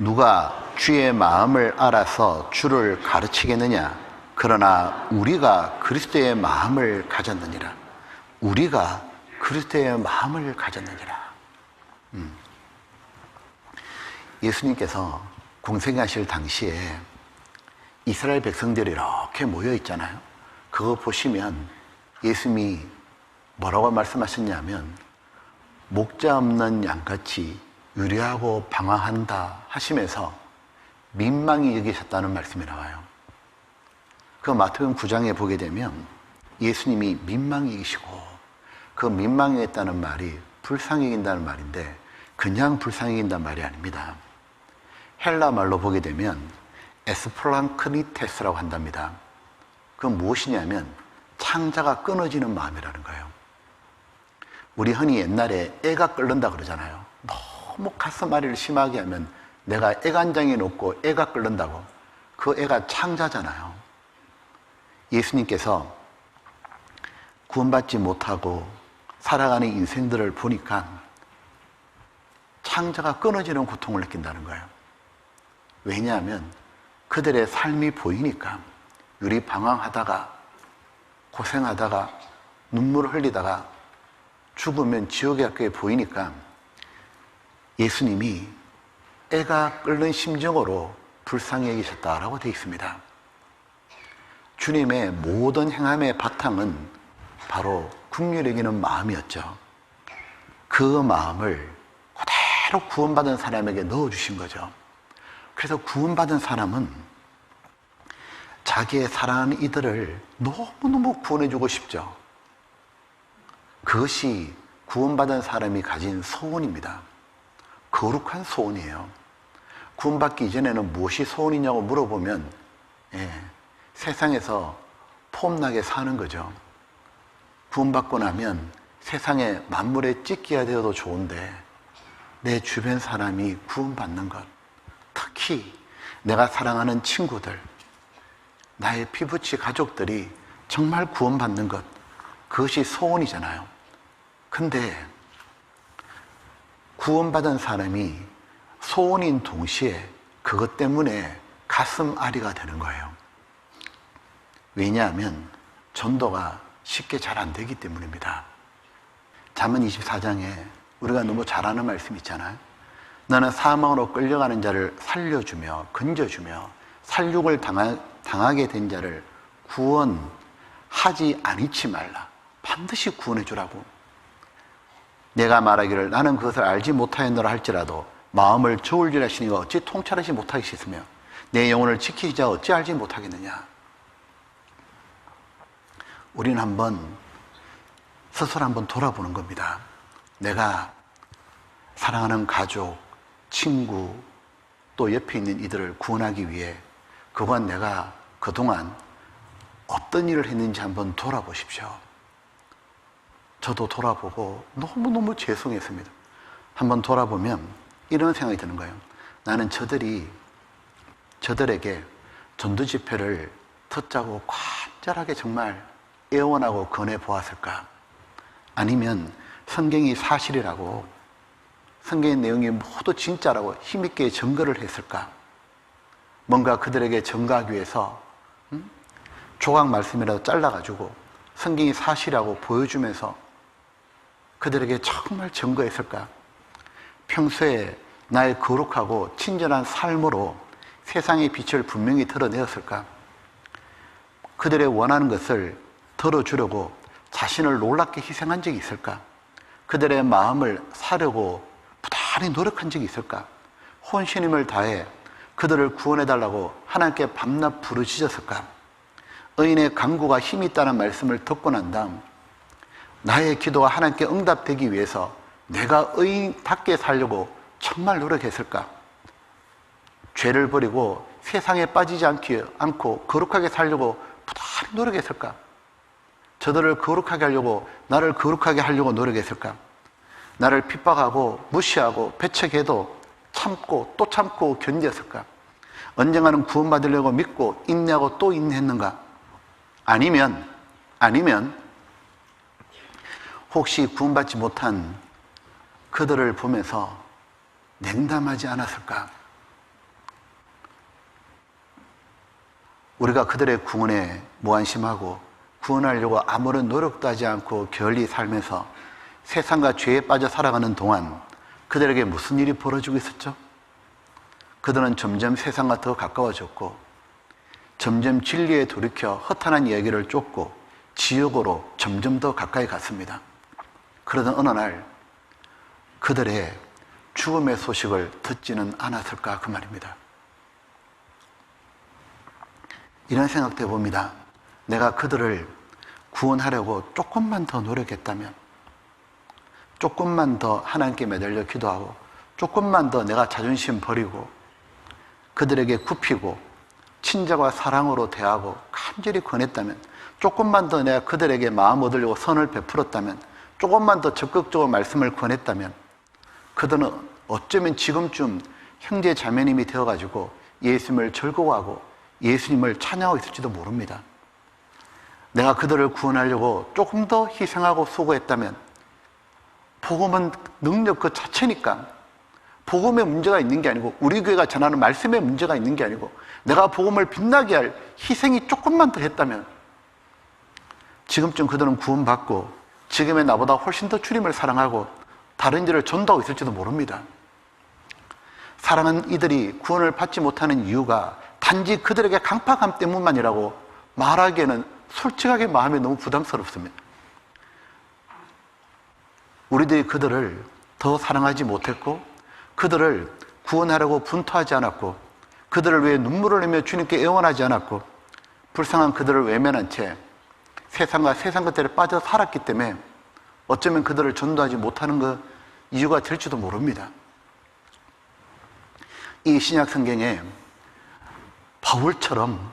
누가 주의 마음을 알아서 주를 가르치겠느냐? 그러나 우리가 그리스도의 마음을 가졌느니라. 우리가 그리스도의 마음을 가졌느니라. 예수님께서 공생하실 당시에 이스라엘 백성들이 이렇게 모여 있잖아요. 그거 보시면 예수님이 뭐라고 말씀하셨냐면 목자 없는 양같이 유리하고 방황한다 하시면서 민망히 여기셨다는 말씀이 나와요. 그 마태복음 9장에 보게 되면 예수님이 민망히 여기시고, 그 민망히 했다는 말이 불쌍히 여긴다는 말인데 그냥 불쌍히 여긴다는 말이 아닙니다. 헬라 말로 보게 되면 에스플랑크니테스라고 한답니다. 그건 무엇이냐면 창자가 끊어지는 마음이라는 거예요. 우리 흔히 옛날에 애가 끓는다 그러잖아요. 너무 가슴앓이를 심하게 하면 내가 애간장에 놓고 애가 끓는다고. 그 애가 창자잖아요. 예수님께서 구원받지 못하고 살아가는 인생들을 보니까 창자가 끊어지는 고통을 느낀다는 거예요. 왜냐하면 그들의 삶이 보이니까, 유리방황하다가 고생하다가 눈물을 흘리다가 죽으면 지옥의 학교에 보이니까 예수님이 애가 끓는 심정으로 불쌍히 여기셨다라고 되어 있습니다. 주님의 모든 행함의 바탕은 바로 긍휼히 여기는 마음이었죠. 그 마음을 그대로 구원받은 사람에게 넣어주신 거죠. 그래서 구원받은 사람은 자기의 사랑하는 이들을 너무너무 구원해주고 싶죠. 그것이 구원받은 사람이 가진 소원입니다. 거룩한 소원이에요. 구원받기 이전에는 무엇이 소원이냐고 물어보면 세상에서 폼나게 사는 거죠. 구원받고 나면 세상에 만물에 찢기가 되어도 좋은데 내 주변 사람이 구원받는 것, 특히 내가 사랑하는 친구들, 나의 피부치 가족들이 정말 구원받는 것, 그것이 소원이잖아요. 근데 구원받은 사람이 소원인 동시에 그것 때문에 가슴 아리가 되는 거예요. 왜냐하면 전도가 쉽게 잘 안 되기 때문입니다. 잠언 24장에 우리가 너무 잘 아는 말씀 있잖아요. 너는 사망으로 끌려가는 자를 살려주며 건져주며 살육을 당하게 된 자를 구원하지 아니치 말라. 반드시 구원해 주라고. 내가 말하기를 나는 그것을 알지 못하였노라 할지라도 마음을 저울질 하시니가 어찌 통찰하지 못하겠으며 내 영혼을 지키자 어찌 알지 못하겠느냐. 우리는 한번 스스로 한번 돌아보는 겁니다. 내가 사랑하는 가족, 친구, 또 옆에 있는 이들을 구원하기 위해 그간 내가 그동안 어떤 일을 했는지 한번 돌아보십시오. 저도 돌아보고 너무너무 죄송했습니다. 한번 돌아보면 이런 생각이 드는 거예요. 나는 저들에게 전도 집회를 듣자고 간절하게 정말 애원하고 권해보았을까? 아니면 성경이 사실이라고, 성경의 내용이 모두 진짜라고 힘있게 증거를 했을까? 뭔가 그들에게 증거하기 위해서 조각 말씀이라도 잘라가지고 성경이 사실이라고 보여주면서 그들에게 정말 증거했을까? 평소에 나의 거룩하고 친절한 삶으로 세상의 빛을 분명히 드러내었을까? 그들의 원하는 것을 들어주려고 자신을 놀랍게 희생한 적이 있을까? 그들의 마음을 사려고 부단히 노력한 적이 있을까? 혼신임을 다해 그들을 구원해달라고 하나님께 밤낮 부르짖었을까? 의인의 간구가 힘이 있다는 말씀을 듣고 난 다음 나의 기도가 하나님께 응답되기 위해서 내가 의인답게 살려고 정말 노력했을까? 죄를 버리고 세상에 빠지지 않고 거룩하게 살려고 부단히 노력했을까? 저들을 거룩하게 하려고, 나를 거룩하게 하려고 노력했을까? 나를 핍박하고 무시하고 배척해도 참고 또 참고 견뎠을까? 언젠가는 구원받으려고 믿고 인내하고 또 인내했는가? 아니면 혹시 구원받지 못한 그들을 보면서 냉담하지 않았을까? 우리가 그들의 구원에 무관심하고 구원하려고 아무런 노력도 하지 않고 게을리 살면서 세상과 죄에 빠져 살아가는 동안 그들에게 무슨 일이 벌어지고 있었죠? 그들은 점점 세상과 더 가까워졌고 점점 진리에 돌이켜 허탄한 이야기를 쫓고 지옥으로 점점 더 가까이 갔습니다. 그러던 어느 날 그들의 죽음의 소식을 듣지는 않았을까 그 말입니다. 이런 생각도 해봅니다. 내가 그들을 구원하려고 조금만 더 노력했다면, 조금만 더 하나님께 매달려 기도하고, 조금만 더 내가 자존심 버리고 그들에게 굽히고 친절과 사랑으로 대하고 간절히 권했다면, 조금만 더 내가 그들에게 마음 얻으려고 선을 베풀었다면, 조금만 더 적극적으로 말씀을 권했다면 그들은 어쩌면 지금쯤 형제 자매님이 되어가지고 예수님을 즐거워하고 예수님을 찬양하고 있을지도 모릅니다. 내가 그들을 구원하려고 조금 더 희생하고 수고했다면, 복음은 능력 그 자체니까 복음에 문제가 있는 게 아니고 우리 교회가 전하는 말씀에 문제가 있는 게 아니고 내가 복음을 빛나게 할 희생이 조금만 더 했다면 지금쯤 그들은 구원받고 지금의 나보다 훨씬 더 주님을 사랑하고 다른 일을 전도하고 있을지도 모릅니다. 사랑하는 이들이 구원을 받지 못하는 이유가 단지 그들에게 강팍함 때문만이라고 말하기에는 솔직하게 마음이 너무 부담스럽습니다. 우리들이 그들을 더 사랑하지 못했고 그들을 구원하려고 분투하지 않았고 그들을 위해 눈물을 흘리며 주님께 애원하지 않았고 불쌍한 그들을 외면한 채 세상과 세상 것들에 빠져 살았기 때문에 어쩌면 그들을 전도하지 못하는 그 이유가 될지도 모릅니다. 이 신약 성경에 바울처럼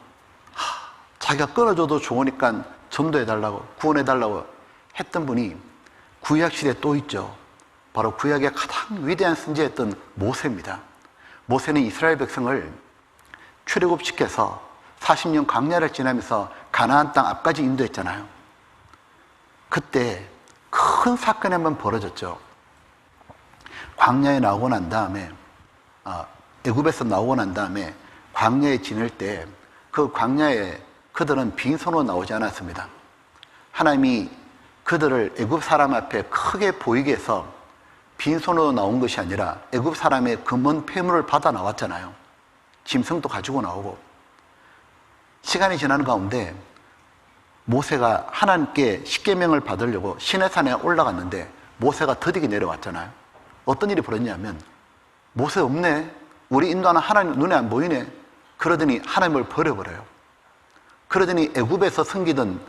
자기가 끊어져도 좋으니까 전도해달라고 구원해달라고 했던 분이 구약시대에 또 있죠. 바로 구약의 가장 위대한 선지자였던 모세입니다. 모세는 이스라엘 백성을 출애굽시켜서 40년 광야를 지나면서 가나안 땅 앞까지 인도했잖아요. 그때 큰 사건이 한번 벌어졌죠. 광야에 나오고 난 다음에 애굽에서 나오고 난 다음에 광야에 지낼 때 그 광야에 그들은 빈손으로 나오지 않았습니다. 하나님이 그들을 애굽 사람 앞에 크게 보이게 해서 빈손으로 나온 것이 아니라 애굽 사람의 금은 폐물을 받아 나왔잖아요. 짐승도 가지고 나오고. 시간이 지나는 가운데 모세가 하나님께 십계명을 받으려고 시내산에 올라갔는데 모세가 더디게 내려왔잖아요. 어떤 일이 벌어졌냐면 모세 없네, 우리 인도하는 하나님 눈에 안 보이네, 그러더니 하나님을 버려버려요. 그러더니 애굽에서 섬기던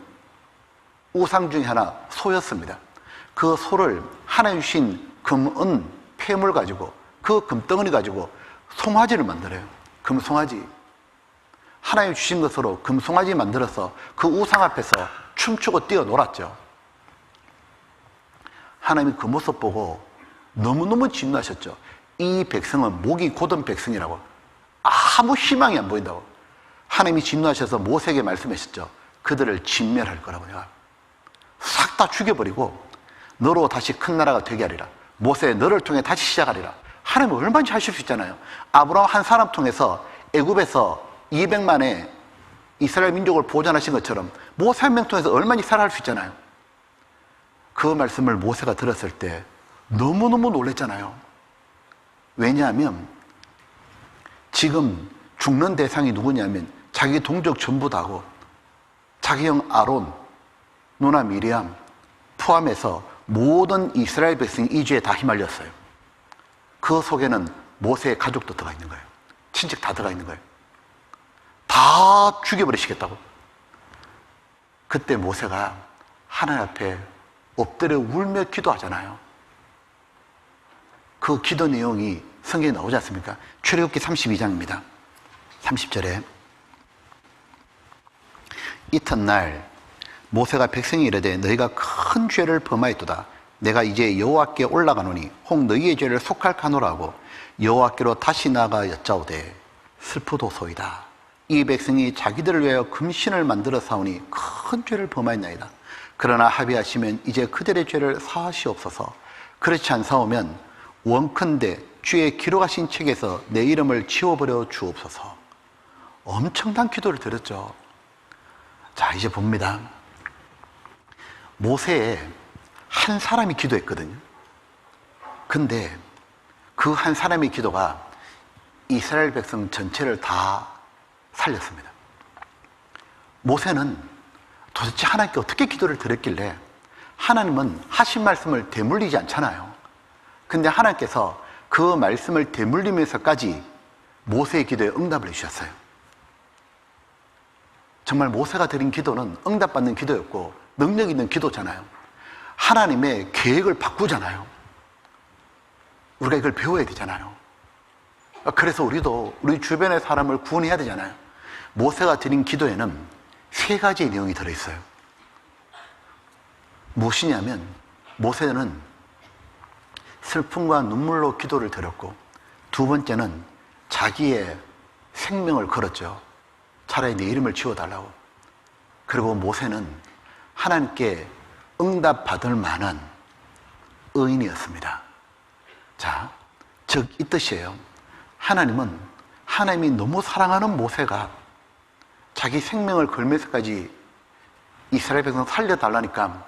우상 중에 하나 소였습니다. 그 소를 하나님 주신 금은 폐물 가지고 그 금덩어리 가지고 송아지를 만들어요. 금송아지. 하나님 주신 것으로 금송아지 만들어서 그 우상 앞에서 춤추고 뛰어놀았죠. 하나님이 그 모습 보고 너무너무 진노하셨죠. 이 백성은 목이 곧은 백성이라고, 아무 희망이 안 보인다고 하나님이 진노하셔서 모세에게 말씀하셨죠. 그들을 진멸할 거라고, 내가 싹 다 죽여버리고 너로 다시 큰 나라가 되게 하리라. 모세, 너를 통해 다시 시작하리라. 하나님은 얼마든지 하실 수 있잖아요. 아브라함 한 사람 통해서 애굽에서 200만의 이스라엘 민족을 보존하신 것처럼 모세 한 명 통해서 얼마든지 살아갈 수 있잖아요. 그 말씀을 모세가 들었을 때 너무너무 놀랬잖아요. 왜냐하면 지금 죽는 대상이 누구냐면 자기 동족 전부 다고 자기 형 아론, 누나 미리암 포함해서 모든 이스라엘 백성이 이 죄에 다 휘말렸어요. 그 속에는 모세의 가족도 들어가 있는 거예요. 친척 다 들어가 있는 거예요. 다 죽여버리시겠다고. 그때 모세가 하나님 앞에 엎드려 울며 기도하잖아요. 그 기도 내용이 성경에 나오지 않습니까? 출애굽기 32장입니다. 30절에 이튿날 모세가 백성이 이르되 너희가 큰 죄를 범하였도다. 내가 이제 여호와께 올라가노니 혹 너희의 죄를 속할까노라 하고 여호와께로 다시 나아가 여짜오되 슬프도소이다. 이 백성이 자기들을 위하여 금신을 만들어 사오니 큰 죄를 범하였나이다. 그러나 합의하시면 이제 그들의 죄를 사하시옵소서. 그렇지 않사오면 원컨대 주의 기록하신 책에서 내 이름을 지워버려 주옵소서. 엄청난 기도를 드렸죠. 자, 이제 봅니다. 모세에 한 사람이 기도했거든요. 근데 그 한 사람의 기도가 이스라엘 백성 전체를 다 살렸습니다. 모세는 도대체 하나님께 어떻게 기도를 드렸길래, 하나님은 하신 말씀을 되물리지 않잖아요. 근데 하나님께서 그 말씀을 되물리면서까지 모세의 기도에 응답을 해주셨어요. 정말 모세가 드린 기도는 응답받는 기도였고 능력 있는 기도잖아요. 하나님의 계획을 바꾸잖아요. 우리가 이걸 배워야 되잖아요. 그래서 우리도 우리 주변의 사람을 구원해야 되잖아요. 모세가 드린 기도에는 3가지의 내용이 들어있어요. 무엇이냐면, 모세는 슬픔과 눈물로 기도를 드렸고, 2번째는 자기의 생명을 걸었죠. 차라리 내 이름을 지워달라고. 그리고 모세는 하나님께 응답받을 만한 의인이었습니다. 자, 즉 이 뜻이에요. 하나님은, 하나님이 너무 사랑하는 모세가 자기 생명을 걸면서까지 이스라엘 백성 살려달라니까,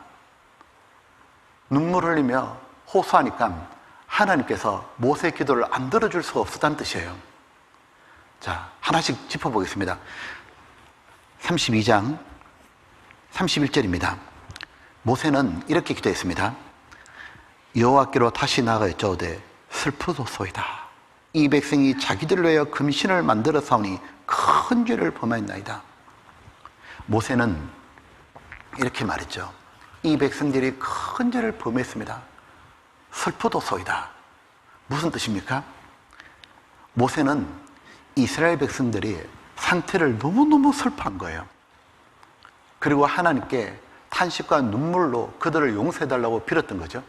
눈물 흘리며 호소하니까 하나님께서 모세의 기도를 안 들어줄 수가 없었다는 뜻이에요. 자, 하나씩 짚어보겠습니다. 32장 31절입니다. 모세는 이렇게 기도했습니다. 여호와께로 다시 나아가 여짜오되 슬프도소이다. 이 백성이 자기들을 위하여 금신을 만들어 사오니 큰 죄를 범하였나이다. 모세는 이렇게 말했죠. 이 백성들이 큰 죄를 범했습니다. 슬프도소이다. 무슨 뜻입니까? 모세는 이스라엘 백성들이 상태를 너무너무 슬퍼한 거예요. 그리고 하나님께 탄식과 눈물로 그들을 용서해달라고 빌었던 거죠.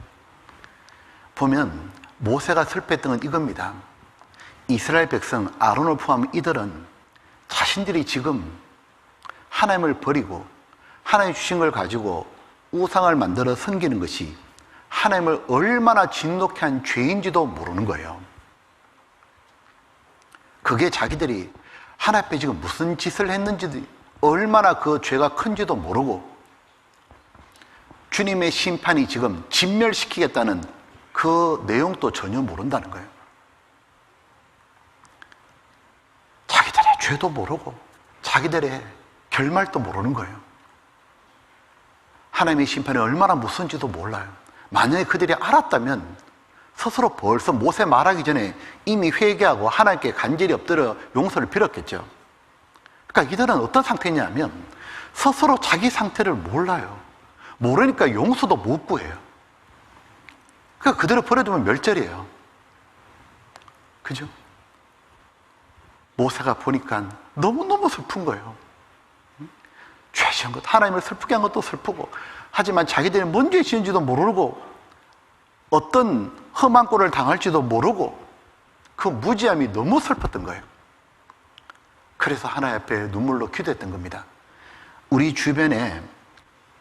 보면 모세가 슬퍼했던 건 이겁니다. 이스라엘 백성, 아론을 포함한 이들은 자신들이 지금 하나님을 버리고 하나님이 주신 걸 가지고 우상을 만들어 섬기는 것이 하나님을 얼마나 진노케 한 죄인지도 모르는 거예요. 그게 자기들이 하나님 앞에 지금 무슨 짓을 했는지, 얼마나 그 죄가 큰지도 모르고 주님의 심판이 지금 진멸시키겠다는 그 내용도 전혀 모른다는 거예요. 자기들의 죄도 모르고 자기들의 결말도 모르는 거예요. 하나님의 심판이 얼마나 무서운지도 몰라요. 만약에 그들이 알았다면 스스로 벌써 모세 말하기 전에 이미 회개하고 하나님께 간절히 엎드려 용서를 빌었겠죠. 그러니까 이들은 어떤 상태냐면 스스로 자기 상태를 몰라요. 모르니까 용서도 못 구해요. 그러니까 그대로 버려두면 멸절이에요. 그죠? 모세가 보니까 너무너무 슬픈 거예요. 죄지은 것, 하나님을 슬프게 한 것도 슬프고, 하지만 자기들이 뭔 죄 지은지도 모르고 어떤 험한 꼴을 당할지도 모르고 그 무지함이 너무 슬펐던 거예요. 그래서 하나님 앞에 눈물로 기도했던 겁니다. 우리 주변에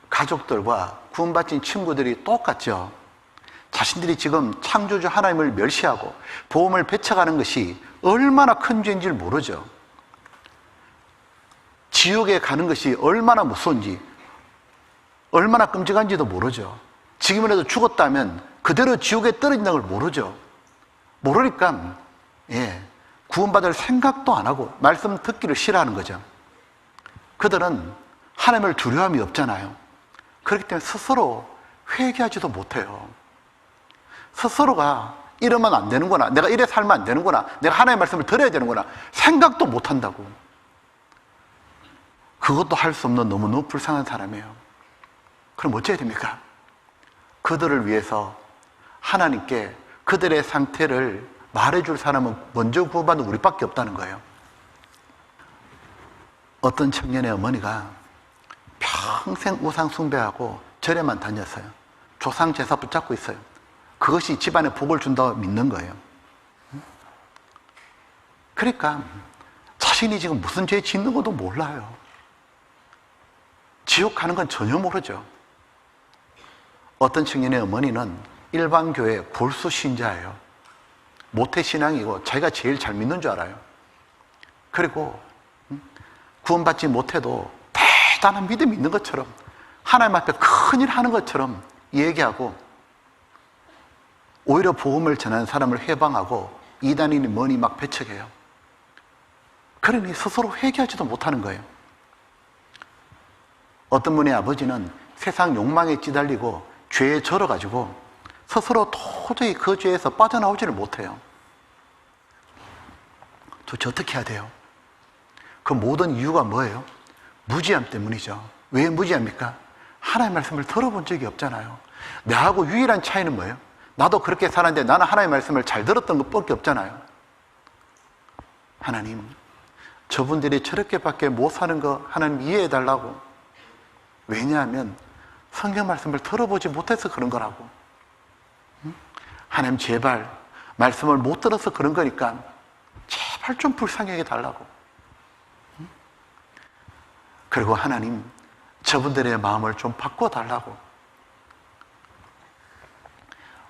가족들과 구원받은 친구들이 똑같죠. 자신들이 지금 창조주 하나님을 멸시하고 보험을 배척하는 것이 얼마나 큰 죄인지를 모르죠. 지옥에 가는 것이 얼마나 무서운지, 얼마나 끔찍한지도 모르죠. 지금이라도 죽었다면 그대로 지옥에 떨어진다는 걸 모르죠. 모르니까 구원받을 생각도 안 하고 말씀 듣기를 싫어하는 거죠. 그들은 하나님을 두려움이 없잖아요. 그렇기 때문에 스스로 회개하지도 못해요. 스스로가 이러면 안 되는구나, 내가 이래 살면 안 되는구나, 내가 하나님의 말씀을 들어야 되는구나 생각도 못한다고. 그것도 할 수 없는 너무 불쌍한 사람이에요. 그럼 어찌해야 됩니까? 그들을 위해서 하나님께 그들의 상태를 말해줄 사람은 먼저 구원받는 우리밖에 없다는 거예요. 어떤 청년의 어머니가 평생 우상 숭배하고 절에만 다녔어요. 조상 제사 붙잡고 있어요. 그것이 집안에 복을 준다고 믿는 거예요. 그러니까 자신이 지금 무슨 죄 짓는 것도 몰라요. 지옥 가는 건 전혀 모르죠. 어떤 청년의 어머니는 일반교회 골수 신자예요. 모태신앙이고 자기가 제일 잘 믿는 줄 알아요. 그리고 구원받지 못해도 대단한 믿음이 있는 것처럼, 하나님 앞에 큰일 하는 것처럼 얘기하고, 오히려 복음을 전하는 사람을 해방하고 이단이니 뭐니 막 배척해요. 그러니 스스로 회개하지도 못하는 거예요. 어떤 분의 아버지는 세상 욕망에 찌달리고 죄에 절어가지고 스스로 도저히 그 죄에서 빠져나오지를 못해요. 도대체 어떻게 해야 돼요? 그 모든 이유가 뭐예요? 무지함 때문이죠. 왜 무지합니까? 하나님의 말씀을 들어본 적이 없잖아요. 나하고 유일한 차이는 뭐예요? 나도 그렇게 살았는데 나는 하나님의 말씀을 잘 들었던 것밖에 없잖아요. 하나님, 저분들이 저렇게밖에 못 사는 거 하나님 이해해 달라고. 왜냐하면 성경 말씀을 들어보지 못해서 그런 거라고. 하나님 제발 말씀을 못 들어서 그런 거니까 제발 좀 불쌍하게 달라고. 그리고 하나님, 저분들의 마음을 좀 바꿔달라고.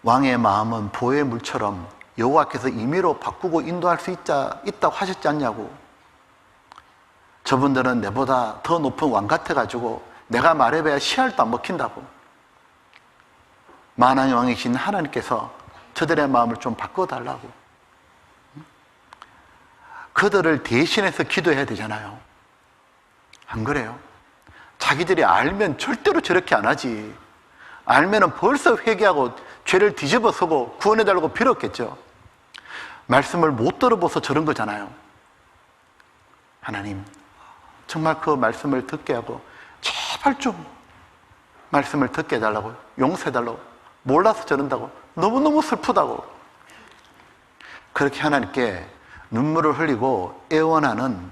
왕의 마음은 보의 물처럼 여호와께서 임의로 바꾸고 인도할 수 있다고 하셨지 않냐고. 저분들은 내보다 더 높은 왕 같아가지고 내가 말해봐야 씨알도 안 먹힌다고. 만왕의 왕이신 하나님께서 저들의 마음을 좀 바꿔달라고. 그들을 대신해서 기도해야 되잖아요. 안 그래요? 자기들이 알면 절대로 저렇게 안 하지. 알면은 벌써 회개하고 죄를 뒤집어서고 구원해달라고 빌었겠죠. 말씀을 못 들어봐서 저런 거잖아요. 하나님, 정말 그 말씀을 듣게 하고 제발 좀 말씀을 듣게 해달라고, 용서해달라고. 몰라서 저런다고, 너무너무 슬프다고. 그렇게 하나님께 눈물을 흘리고 애원하는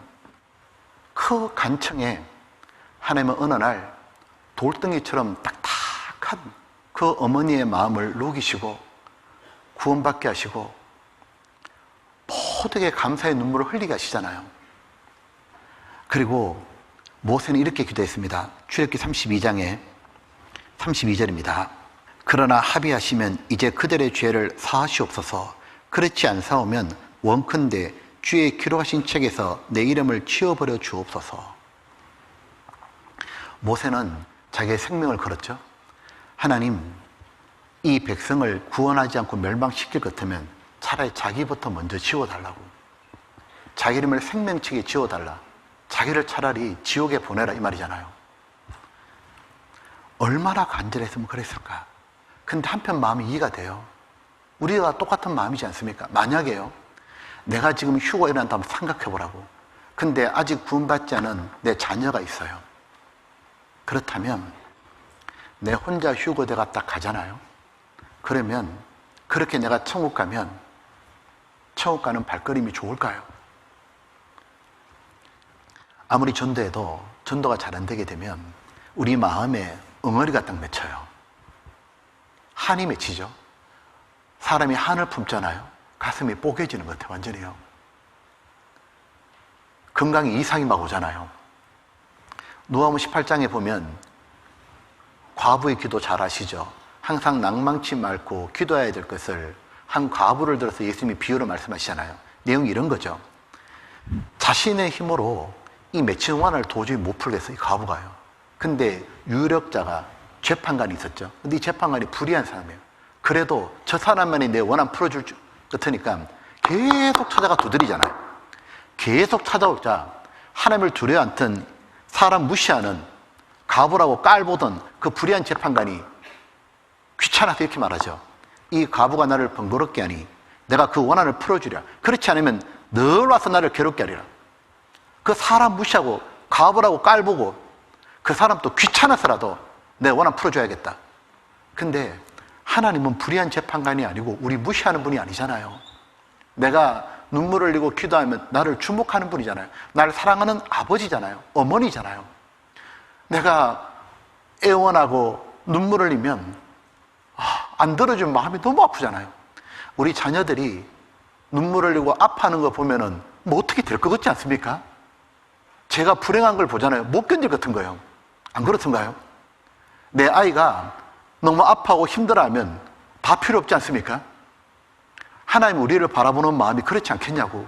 그 간청에 하나님은 어느 날 돌덩이처럼 딱딱한 그 어머니의 마음을 녹이시고 구원받게 하시고 모두에게 감사의 눈물을 흘리게 하시잖아요. 그리고 모세는 이렇게 기도했습니다. 출애굽기 32장에 32절입니다. 그러나 합의하시면 이제 그들의 죄를 사하시옵소서. 그렇지 않사오면 원컨대 주의 기록하신 책에서 내 이름을 치워버려 주옵소서. 모세는 자기의 생명을 걸었죠. 하나님, 이 백성을 구원하지 않고 멸망시킬 것 같으면 차라리 자기부터 먼저 지워달라고. 자기 이름을 생명책에 지워달라. 자기를 차라리 지옥에 보내라, 이 말이잖아요. 얼마나 간절했으면 그랬을까. 근데 한편 마음이 이해가 돼요. 우리가 똑같은 마음이지 않습니까? 만약에요, 내가 지금 휴가 일어난다 한번 생각해 보라고. 근데 아직 구원받지 않은 내 자녀가 있어요. 그렇다면 내 혼자 휴거대가 딱 가잖아요. 그러면 그렇게 내가 천국 가면 천국 가는 발걸음이 좋을까요? 아무리 전도해도 전도가 잘 안 되게 되면 우리 마음에 엉어리가 딱 맺혀요. 한이 맺히죠. 사람이 한을 품잖아요. 가슴이 뽀개지는 것 같아요. 완전히요. 건강이 이상이 막 오잖아요. 누가복음 18장에 보면 과부의 기도 잘 아시죠? 항상 낭망치 말고 기도해야 될 것을 한 과부를 들어서 예수님이 비유로 말씀하시잖아요. 내용이 이런 거죠. 자신의 힘으로 이 맺힌 원한을 도저히 못 풀겠어요, 이 과부가요. 근데 유력자가 재판관이 있었죠. 근데 이 재판관이 불의한 사람이에요. 그래도 저 사람만이 내 원한 풀어줄 줄 같으니까 계속 찾아가 두드리잖아요. 계속 찾아오자 하나님을 두려워 않던 사람 무시하는 과부라고 깔보던 그 불의한 재판관이 귀찮아서 이렇게 말하죠. 이 과부가 나를 번거롭게 하니 내가 그 원한을 풀어주랴. 그렇지 않으면 늘 와서 나를 괴롭게 하리라. 그 사람 무시하고 과부라고 깔보고 그 사람 또 귀찮아서라도 내 원한 풀어줘야겠다. 근데 하나님은 불의한 재판관이 아니고 우리 무시하는 분이 아니잖아요. 내가 눈물을 흘리고 기도하면 나를 주목하는 분이잖아요. 나를 사랑하는 아버지잖아요. 어머니잖아요. 내가 애원하고 눈물을 흘리면 안 들어주면 마음이 너무 아프잖아요. 우리 자녀들이 눈물을 흘리고 아파하는 거 보면은 뭐 어떻게 될 것 같지 않습니까? 제가 불행한 걸 보잖아요. 못 견딜 것 같은 거예요. 안 그렇던가요? 내 아이가 너무 아파하고 힘들어하면 다 필요 없지 않습니까? 하나님 우리를 바라보는 마음이 그렇지 않겠냐고.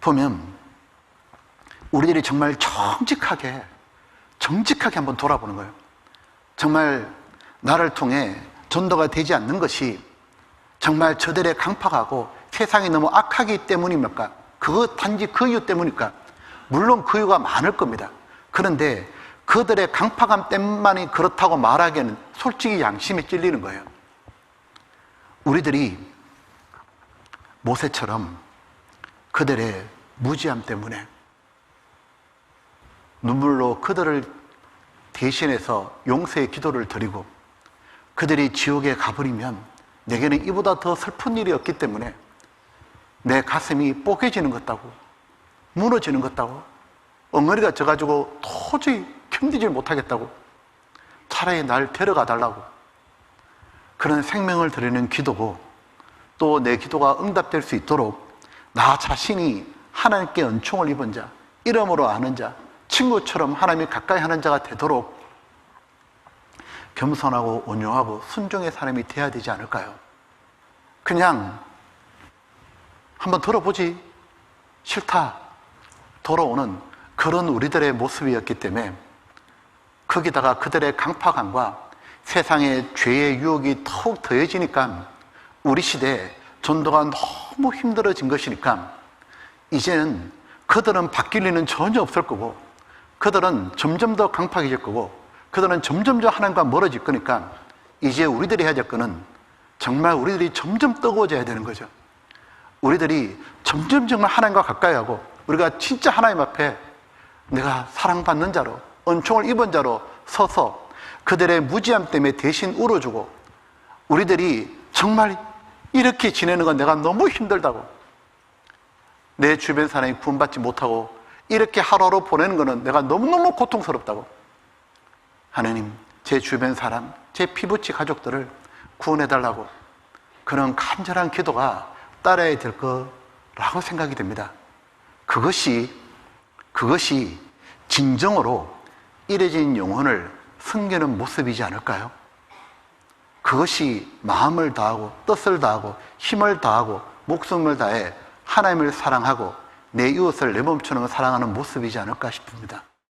보면 우리들이 정말 정직하게 한번 돌아보는 거예요. 정말 나를 통해 전도가 되지 않는 것이 정말 저들의 강팍하고 세상이 너무 악하기 때문입니까? 단지 그 이유 때문일까? 물론 그 이유가 많을 겁니다. 그런데 그들의 강팍함 때문만이 그렇다고 말하기에는 솔직히 양심에 찔리는 거예요. 우리들이 모세처럼 그들의 무지함 때문에 눈물로 그들을 대신해서 용서의 기도를 드리고 그들이 지옥에 가버리면 내게는 이보다 더 슬픈 일이 없기 때문에 내 가슴이 뽀개지는 것 같다고, 무너지는 것 같다고, 엉덩이가 져가지고 도저히 견디질 못하겠다고, 차라리 날 데려가 달라고, 그런 생명을 드리는 기도고, 또 내 기도가 응답될 수 있도록 나 자신이 하나님께 은총을 입은 자, 이름으로 아는 자, 친구처럼 하나님이 가까이 하는 자가 되도록 겸손하고 온유하고 순종의 사람이 돼야 되지 않을까요? 그냥 한번 들어보지 싫다 돌아오는 그런 우리들의 모습이었기 때문에, 거기다가 그들의 강팍함과 세상의 죄의 유혹이 더욱 더해지니까 우리 시대에 전도가 너무 힘들어진 것이니까 이제는 그들은 바뀔 일은 전혀 없을 거고, 그들은 점점 더 강팍해질 거고, 그들은 점점 더 하나님과 멀어질 거니까 이제 우리들이 해야 될 거는 정말 우리들이 점점 뜨거워져야 되는 거죠. 우리들이 점점 정말 하나님과 가까이 하고, 우리가 진짜 하나님 앞에 내가 사랑받는 자로, 은총을 입은 자로 서서 그들의 무지함 때문에 대신 울어주고, 우리들이 정말 이렇게 지내는 건 내가 너무 힘들다고, 내 주변 사람이 구원받지 못하고 이렇게 하루하루 보내는 거는 내가 너무너무 고통스럽다고, 하나님 제 주변 사람, 제 피부치 가족들을 구원해달라고, 그런 간절한 기도가 따라야 될 거라고 생각이 됩니다. 그것이 진정으로 잃어진 영혼을 섬기는 모습이지 않을까요? 그것이 마음을 다하고 뜻을 다하고 힘을 다하고 목숨을 다해 하나님을 사랑하고 내 이웃을 내 몸처럼 사랑하는 모습이지 않을까 싶습니다.